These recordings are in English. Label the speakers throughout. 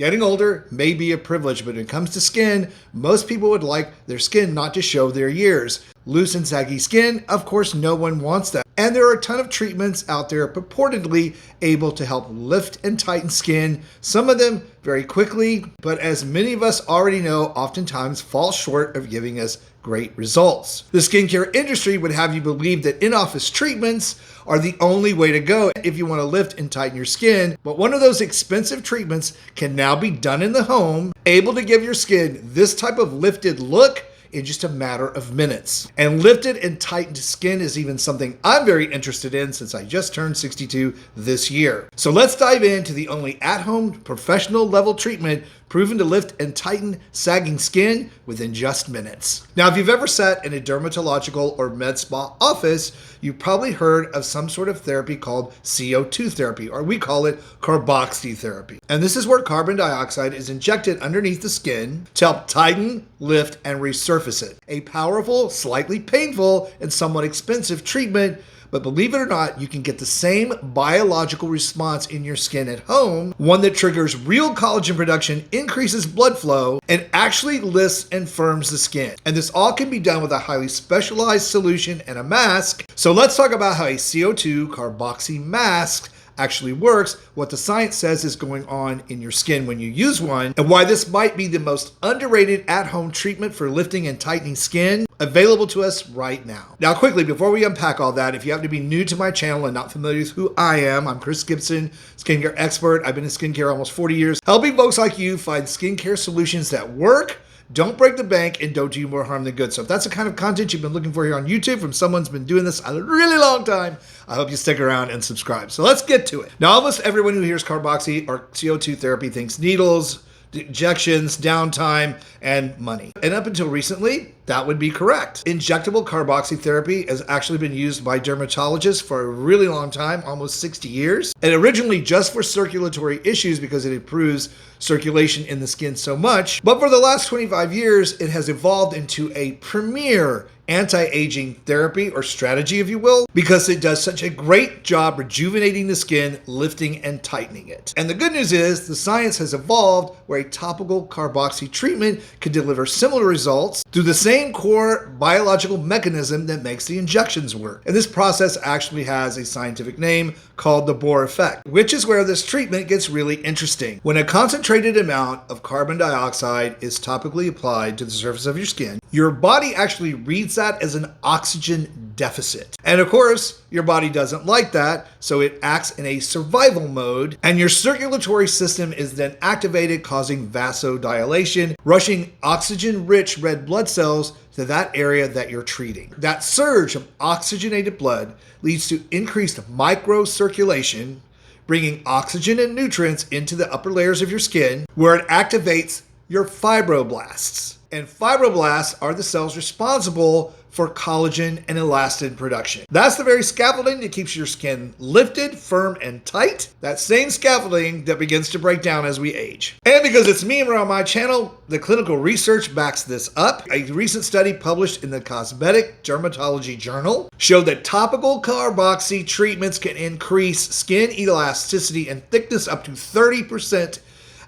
Speaker 1: Getting older may be a privilege, but when it comes to skin, most people would like their skin not to show their years. Loose and saggy skin, of course, no one wants that. And there are a ton of treatments out there purportedly able to help lift and tighten skin, some of them very quickly, but as many of us already know, oftentimes fall short of giving us great results. The skincare industry would have you believe that in-office treatments are the only way to go if you want to lift and tighten your skin, but one of those expensive treatments can now be done in the home, able to give your skin this type of lifted look in just a matter of minutes. And lifted and tightened skin is even something I'm very interested in since I just turned 62 this year. So let's dive into the only at-home professional level treatment proven to lift and tighten sagging skin within just minutes. Now, if you've ever sat in a dermatological or med spa office, you've probably heard of some sort of therapy called CO2 therapy, or we call it Carboxy therapy. And this is where carbon dioxide is injected underneath the skin to help tighten, lift, and resurface it. A powerful, slightly painful, and somewhat expensive treatment, but believe it or not, you can get the same biological response in your skin at home, one that triggers real collagen production, increases blood flow, and actually lifts and firms the skin. And this all can be done with a highly specialized solution and a mask. So let's talk about how a CO2 carboxy mask actually works, what the science says is going on in your skin when you use one, and why this might be the most underrated at-home treatment for lifting and tightening skin available to us right now. Now, quickly, before we unpack all that, if you happen to be new to my channel and not familiar with who I am, I'm Chris Gibson, skincare expert. I've been in skincare almost 40 years, helping folks like you find skincare solutions that work, don't break the bank, and don't do you more harm than good. So if that's the kind of content you've been looking for here on YouTube from someone who's been doing this a really long time, I hope you stick around and subscribe. So let's get to it. Now, almost everyone who hears carboxy or CO2 therapy thinks needles, injections, downtime, and money. And up until recently, that would be correct. Injectable carboxy therapy has actually been used by dermatologists for a really long time, almost 60 years. And originally just for circulatory issues because it improves circulation in the skin so much. But for the last 25 years, it has evolved into a premier anti-aging therapy or strategy, if you will, because it does such a great job rejuvenating the skin, lifting and tightening it. And the good news is the science has evolved where a topical carboxy treatment can deliver similar results through the same core biological mechanism that makes the injections work. And this process actually has a scientific name called the Bohr effect, which is where this treatment gets really interesting. When a concentrated amount of carbon dioxide is topically applied to the surface of your skin, your body actually reads that as an oxygen deficit. And of course, your body doesn't like that, so it acts in a survival mode, and your circulatory system is then activated, causing vasodilation, rushing oxygen-rich red blood cells to that area that you're treating. That surge of oxygenated blood leads to increased microcirculation, bringing oxygen and nutrients into the upper layers of your skin, where it activates your fibroblasts. And fibroblasts are the cells responsible for collagen and elastin production. That's the very scaffolding that keeps your skin lifted, firm, and tight. That same scaffolding that begins to break down as we age. And because it's me and we're on my channel, the clinical research backs this up. A recent study published in the Cosmetic Dermatology Journal showed that topical carboxy treatments can increase skin elasticity and thickness up to 30%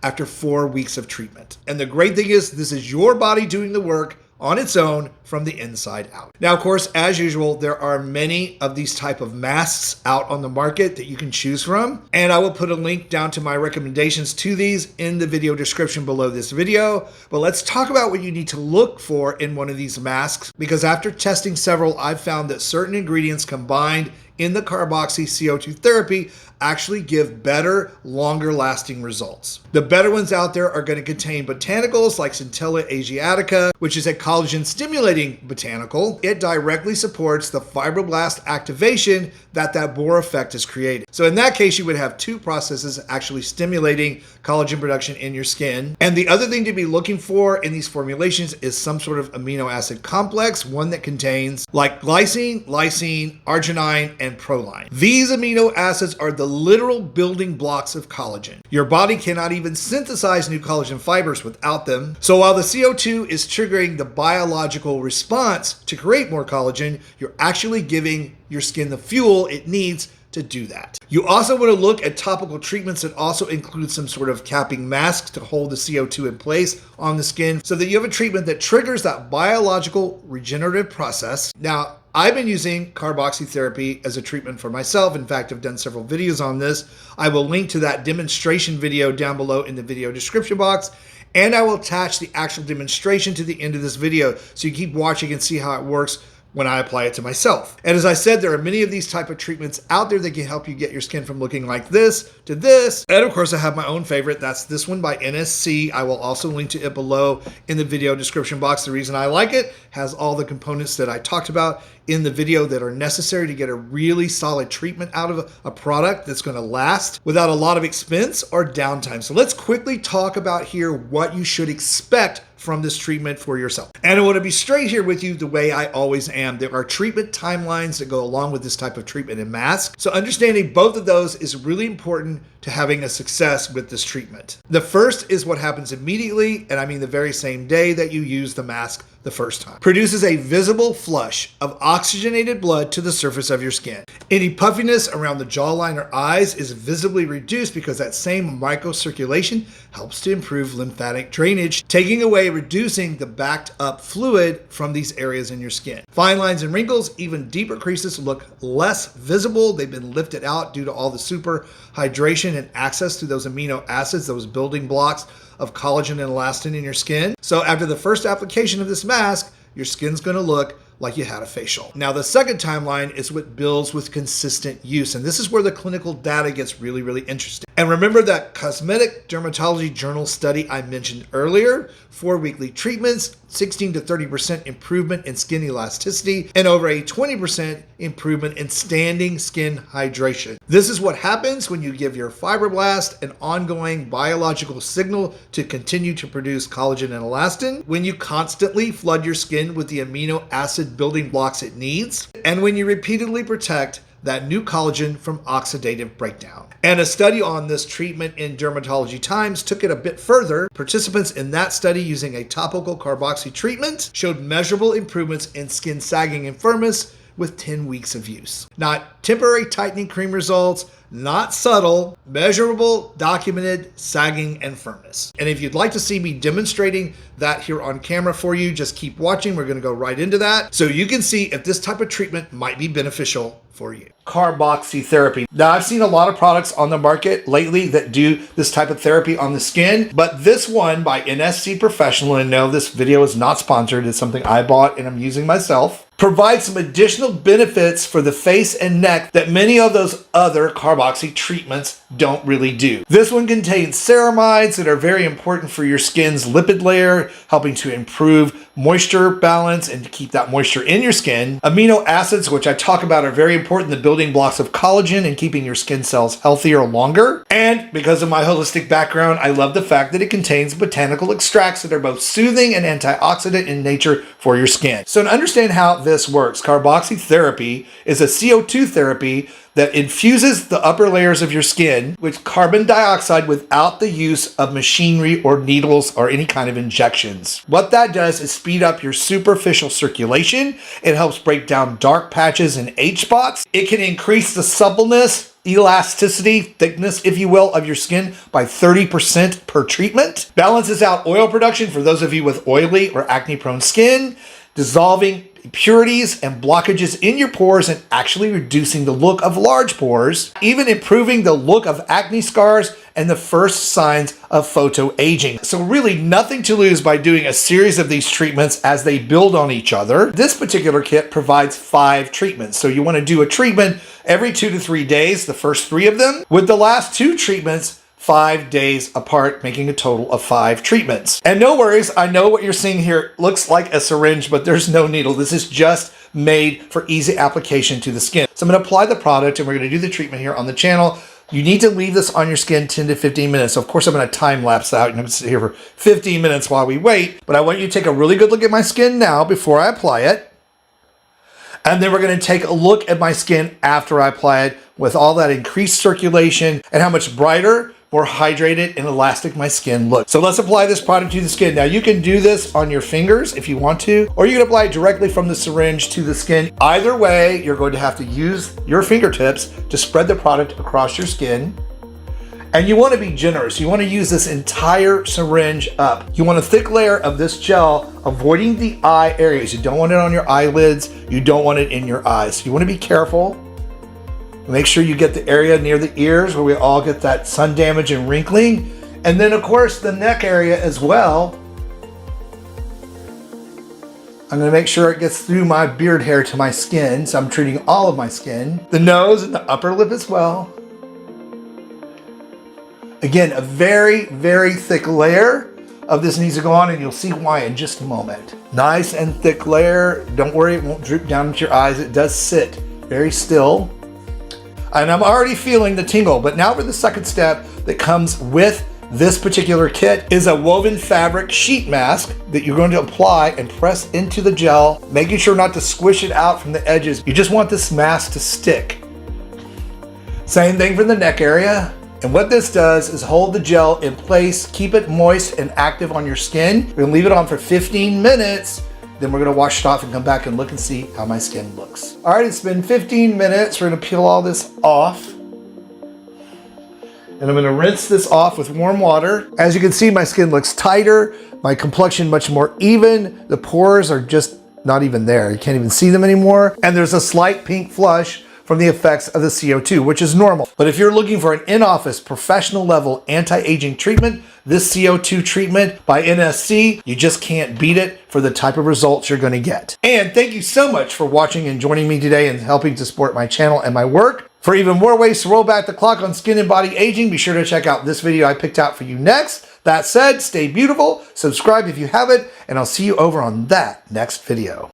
Speaker 1: after 4 weeks of treatment. And the great thing is, this is your body doing the work on its own from the inside out. Now, of course, as usual, there are many of these type of masks out on the market that you can choose from. And I will put a link down to my recommendations to these in the video description below this video. But let's talk about what you need to look for in one of these masks, because after testing several, I've found that certain ingredients combined in the carboxy CO2 therapy actually give better, longer lasting results. The better ones out there are going to contain botanicals like Centella asiatica, which is a collagen stimulating botanical. It directly supports the fibroblast activation that Bohr effect has created. So in that case, you would have two processes actually stimulating collagen production in your skin. And the other thing to be looking for in these formulations is some sort of amino acid complex, one that contains like glycine, lysine, arginine, and proline. These amino acids are the literal building blocks of collagen. Your body cannot even synthesize new collagen fibers without them. So while the CO2 is triggering the biological response to create more collagen, you're actually giving your skin the fuel it needs to do that. You also want to look at topical treatments that also include some sort of capping mask to hold the CO2 in place on the skin so that you have a treatment that triggers that biological regenerative process. Now, I've been using Carboxy therapy as a treatment for myself. In fact, I've done several videos on this. I will link to that demonstration video down below in the video description box, and I will attach the actual demonstration to the end of this video so you keep watching and see how it works when I apply it to myself. And as I said, there are many of these type of treatments out there that can help you get your skin from looking like this to this. And of course, I have my own favorite. That's this one by NSC. I will also link to it below in the video description box. The reason I like it has all the components that I talked about in the video that are necessary to get a really solid treatment out of a product that's going to last without a lot of expense or downtime. So let's quickly talk about here what you should expect from this treatment for yourself. And I want to be straight here with you the way I always am. There are treatment timelines that go along with this type of treatment and mask. So understanding both of those is really important to having a success with this treatment. The first is what happens immediately, and I mean the very same day that you use the mask the first time. Produces a visible flush of oxygenated blood to the surface of your skin. Any puffiness around the jawline or eyes is visibly reduced because that same microcirculation helps to improve lymphatic drainage, taking away, reducing the backed up fluid from these areas in your skin. Fine lines and wrinkles, even deeper creases look less visible. They've been lifted out due to all the super hydration and access to those amino acids, those building blocks of collagen and elastin in your skin. So after the first application of this mask, your skin's going to look like you had a facial. Now, the second timeline is what builds with consistent use. And this is where the clinical data gets really, really interesting. And remember that cosmetic dermatology journal study I mentioned earlier, 4 weekly treatments, 16 to 30% improvement in skin elasticity, and over a 20% improvement in standing skin hydration. This is what happens when you give your fibroblast an ongoing biological signal to continue to produce collagen and elastin, when you constantly flood your skin with the amino acid building blocks it needs, and when you repeatedly protect that new collagen from oxidative breakdown. And a study on this treatment in Dermatology Times took it a bit further. Participants in that study using a topical carboxy treatment showed measurable improvements in skin sagging and firmness with 10 weeks of use. Not temporary tightening cream results, not subtle, measurable, documented sagging and firmness. And if you'd like to see me demonstrating that here on camera for you, just keep watching. We're going to go right into that so you can see if this type of treatment might be beneficial for you. Carboxy therapy. Now, I've seen a lot of products on the market lately that do this type of therapy on the skin, but this one by NSC Professional, and no, this video is not sponsored. It's something I bought and I'm using myself. Provides some additional benefits for the face and neck that many of those other carboxy treatments don't really do. This one contains ceramides that are very important for your skin's lipid layer, helping to improve moisture balance and to keep that moisture in your skin. Amino acids, which I talk about, are very important, the building blocks of collagen and keeping your skin cells healthier longer. And because of my holistic background, I love the fact that it contains botanical extracts that are both soothing and antioxidant in nature for your skin. So to understand how this works, carboxy therapy is a CO2 therapy that infuses the upper layers of your skin with carbon dioxide without the use of machinery or needles or any kind of injections. What that does is speed up your superficial circulation. It helps break down dark patches and age spots. It can increase the suppleness, elasticity, thickness, if you will, of your skin by 30% per treatment. Balances out oil production for those of you with oily or acne-prone skin, dissolving impurities and blockages in your pores and actually reducing the look of large pores, even improving the look of acne scars and the first signs of photoaging. So really nothing to lose by doing a series of these treatments as they build on each other. This particular kit provides 5 treatments. So you want to do a treatment every 2 to 3 days, the first 3 of them, with the last 2 treatments 5 days apart, making a total of 5 treatments. And no worries, I know what you're seeing here looks like a syringe, but there's no needle. This is just made for easy application to the skin. So I'm going to apply the product and we're going to do the treatment here on the channel. You need to leave this on your skin 10 to 15 minutes. So of course I'm going to time lapse out and I'm going to sit here for 15 minutes while we wait. But I want you to take a really good look at my skin now before I apply it. And then we're going to take a look at my skin after I apply it with all that increased circulation and how much brighter, more hydrated and elastic my skin looks. So let's apply this product to the skin. Now you can do this on your fingers if you want to, or you can apply it directly from the syringe to the skin. Either way, you're going to have to use your fingertips to spread the product across your skin. And you want to be generous. You want to use this entire syringe up. You want a thick layer of this gel, avoiding the eye areas. You don't want it on your eyelids. You don't want it in your eyes. So you want to be careful. Make sure you get the area near the ears where we all get that sun damage and wrinkling. And then of course the neck area as well. I'm gonna make sure it gets through my beard hair to my skin, so I'm treating all of my skin. The nose and the upper lip as well. Again, a very, very thick layer of this needs to go on, and you'll see why in just a moment. Nice and thick layer. Don't worry, it won't droop down into your eyes. It does sit very still. And I'm already feeling the tingle, but now for the second step that comes with this particular kit is a woven fabric sheet mask that you're going to apply and press into the gel, making sure not to squish it out from the edges. You just want this mask to stick. Same thing for the neck area. And what this does is hold the gel in place, keep it moist and active on your skin. We're gonna leave it on for 15 minutes. Then we're gonna wash it off and come back and look and see how my skin looks. All right, it's been 15 minutes. We're gonna peel all this off. And I'm gonna rinse this off with warm water. As you can see, my skin looks tighter, my complexion much more even. The pores are just not even there. You can't even see them anymore. And there's a slight pink flush from the effects of the CO2, which is normal. But if you're looking for an in-office, professional level anti-aging treatment, this CO2 treatment by NSC, you just can't beat it for the type of results you're gonna get. And thank you so much for watching and joining me today and helping to support my channel and my work. For even more ways to roll back the clock on skin and body aging, be sure to check out this video I picked out for you next. That said, stay beautiful, subscribe if you haven't, and I'll see you over on that next video.